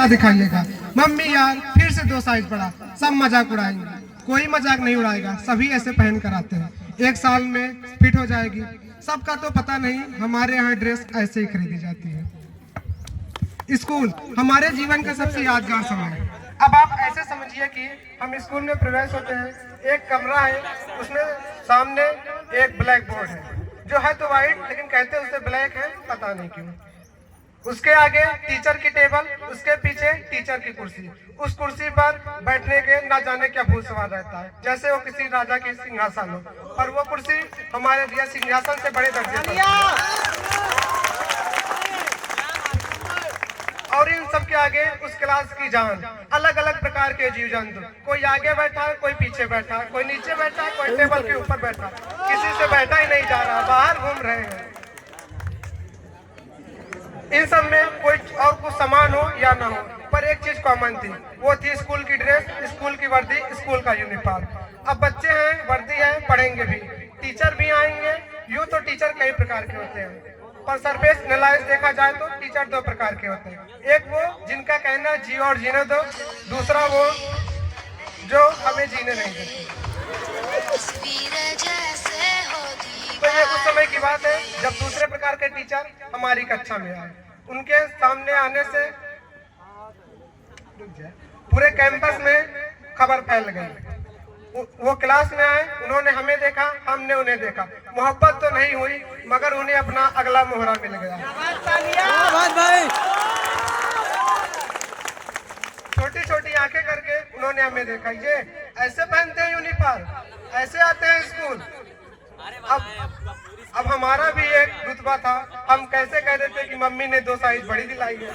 Cinema दिखाइएगा। Mummy यार फिर से 2 साइज पड़ा, सब मजाक उड़ाएंगे। कोई मजाक नहीं उड़ाएगा, सभी ऐसे पहन कर आते हैं, 1 साल में फिट हो जाएगी। सबका तो पता नहीं, हमारे यहाँ ड्रेस ऐसे ही खरीदी जाती है। स्कूल हमारे जीवन का सबसे यादगार समय है। अब आप ऐसे समझिए कि हम स्कूल में प्रवेश होते हैं, एक कमरा है, उसमें सामने एक ब्लैक बोर्ड है, जो है तो वाइट लेकिन कहते उसे ब्लैक है, पता नहीं क्यों। उसके आगे टीचर की टेबल, उसके पीछे टीचर की कुर्सी। उस कुर्सी पर बैठने के ना जाने क्या भूत सवार रहता है, जैसे वो किसी राजा की सिंहासन हो, पर वो कुर्सी हमारे लिए सिंहासन से बड़े दर्जे पर। और इन सब के आगे उस क्लास की जान, अलग अलग प्रकार के जीव जंतु, कोई आगे बैठा है, कोई पीछे बैठा है, कोई नीचे बैठा है, कोई टेबल के ऊपर बैठा, किसी से बैठा ही नहीं जा रहा, बाहर घूम रहे हैं। इन सब में कोई और कुछ समान हो या ना हो, पर एक चीज कॉमन थी, वो थी स्कूल की ड्रेस, स्कूल की वर्दी, स्कूल का यूनिफॉर्म। अब बच्चे हैं, वर्दी है, पढ़ेंगे भी, टीचर भी आएंगे। यूँ तो टीचर कई प्रकार के होते हैं, पर सरफेस एनालाइज देखा जाए तो टीचर 2 प्रकार के होते हैं। एक वो जिनका कहना है जी और जीने दो, दूसरा वो जो हमें जीने नहीं देते। तो ये उस समय की बात है जब दूसरे प्रकार के टीचर हमारी कक्षा में आए। उनके सामने आने से पूरे कैंपस में खबर फैल गई। वो क्लास में आए, उन्होंने हमें देखा, हमने उन्हें देखा। मोहब्बत तो नहीं हुई, मगर उन्हें अपना अगला मोहरा मिल गया। छोटी छोटी आंखें करके उन्होंने हमें देखा, ये ऐसे पहनते हैं यूनिफॉर्म, ऐसे आते हैं स्कूल। अब हमारा भी एक रुतबा था, हम कैसे कह देते कि मम्मी ने 2 साइज बड़ी दिलाई है।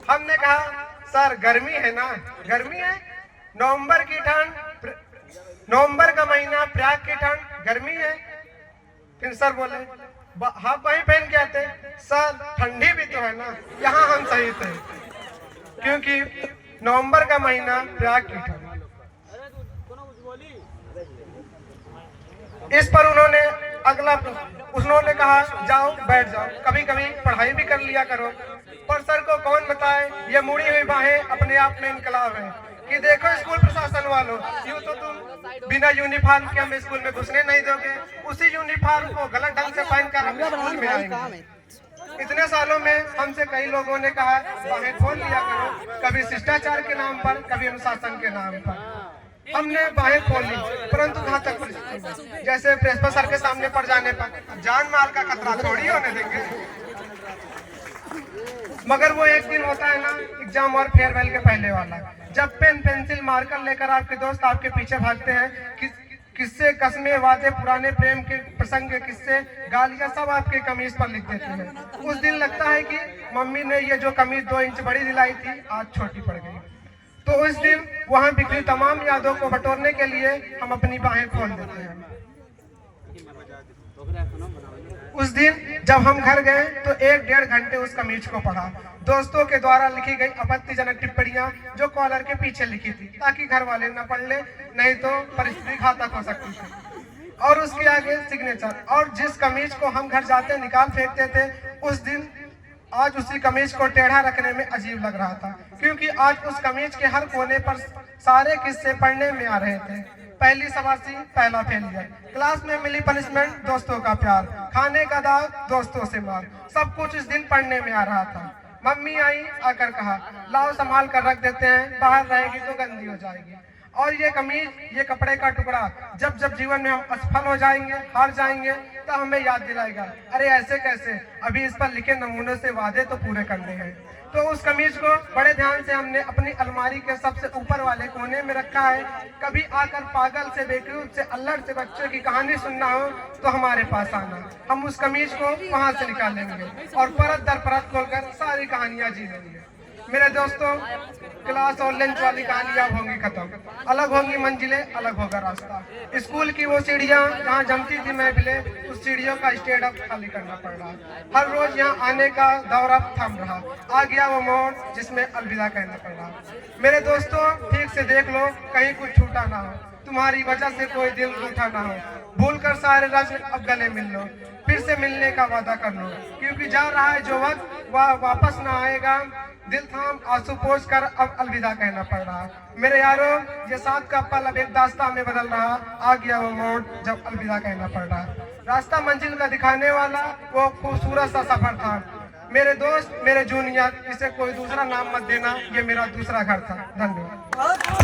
हमने कहा सर गर्मी है ना, गर्मी है, नवंबर की ठंड, नवंबर का महीना, प्रयाग की ठंड, गर्मी है। फिर सर बोले हाफ वही पहन के आते। सर ठंडी भी तो है ना, यहाँ हम सही थे, क्योंकि नवंबर का महीना, प्रयाग की ठंड। इस पर उन्होंने कहा जाओ बैठ जाओ, कभी कभी पढ़ाई भी कर लिया करो। पर सर को कौन बताए, ये मुड़ी हुई बाहें अपने आप में इनकलाब है कि देखो स्कूल प्रशासन वालों, यूँ तो तुम बिना यूनिफॉर्म के हमें स्कूल में घुसने नहीं दोगे, उसी यूनिफॉर्म को गलत ढंग से पहनकर हम स्कूल में आएंगे। इतने सालों में हमसे कई लोगों ने कहा बाहें खोल लिया करो, कभी शिष्टाचार के नाम पर, कभी अनुशासन के नाम पर। हमने बाहें खोल ली, परंतु घातक परिस्थिति, जैसे प्रिंसिपल सर के सामने पड़ जाने पर जान माल का खतरा थोड़ी होने देंगे। मगर वो एक दिन होता है ना, एग्जाम और फेयरवेल के पहले वाला, जब पेन पेंसिल मार्कर लेकर आपके दोस्त आपके पीछे भागते हैं, किस्से कस्मे वादे पुराने प्रेम के प्रसंग के किस्से गालियां सब आपके कमीज पर लिख देती है। उस दिन लगता है कि मम्मी ने ये जो कमीज 2 इंच बड़ी दिलाई थी आज छोटी पड़ गई। तो उस दिन वहां बिखरी तमाम यादों को बटोरने के लिए हम अपनी बाहें खोल देते हैं। उस दिन जब हम घर गए तो 1-1.5 घंटे उस कमीज को पढ़ा, दोस्तों के द्वारा लिखी गई आपत्तिजनक टिप्पणियां जो कॉलर के पीछे लिखी थी, ताकि घर वाले न पढ़ ले, नहीं तो परिस्थिति घातक हो सकती थी। और उसके आगे सिग्नेचर, और जिस कमीज को हम घर जाते निकाल फेंकते थे, उस दिन आज उसी कमीज को टेढ़ा रखने में अजीब लग रहा था, क्योंकि आज उस कमीज के हर कोने पर सारे किस्से पढ़ने में आ रहे थे। पहली शाबाशी, पहला फेलियर, क्लास में मिली पनिशमेंट, दोस्तों का प्यार, खाने का दाव, दोस्तों से मार, सब कुछ इस दिन पढ़ने में आ रहा था। मम्मी आई, आकर कहा लाओ संभाल कर रख देते हैं, बाहर रहेगी तो गंदी हो जाएगी। और ये कमीज, ये कपड़े का टुकड़ा जब जब जीवन में हम असफल हो जाएंगे, हार जाएंगे, तो हमें याद दिलाएगा, अरे ऐसे कैसे, अभी इस पर लिखे नमूनों से वादे तो पूरे करने हैं। तो उस कमीज को बड़े ध्यान से हमने अपनी अलमारी के सबसे ऊपर वाले कोने में रखा है। कभी आकर पागल से, बेवकूफ से, अल्लड़ से बच्चों की कहानी सुनना हो तो हमारे पास आना, हम उस कमीज को वहां से निकालेंगे और परत दर परत खोलकर सारी कहानियां जी लेंगे। मेरे दोस्तों, क्लास और लंच वाली कहानियां होंगी खत्म, अलग होंगी मंजिलें, अलग होगा रास्ता। स्कूल की वो सीढ़ियां जहाँ जमती थी महफिलें, उस सीढ़ियों का स्टेज अब खाली करना पड़ रहा। हर रोज यहाँ आने का दौरा थम रहा, आ गया वो मोड़ जिसमें अलविदा कहना पड़ रहा। मेरे दोस्तों, ठीक से देख लो कहीं कुछ छूटा ना हो। तुम्हारी वजह से कोई दिल रूठा ना हो। भूल कर सारे राज अब गले मिल लो, फिर से मिलने का वादा कर लो, क्योंकि जा रहा है जो वक्त वह वापस ना आएगा। दिल थाम आंसू पोंछ कर अब अलविदा कहना पड़ रहा। मेरे यारों, ये साथ का पल अब एक दास्तां में बदल रहा। आ गया वो मोड़ जब अलविदा कहना पड़ रहा। रास्ता मंजिल का दिखाने वाला वो खूबसूरत सा सफर था। मेरे दोस्त, मेरे जूनियर, इसे कोई दूसरा नाम मत देना, ये मेरा दूसरा घर था। धन्यवाद।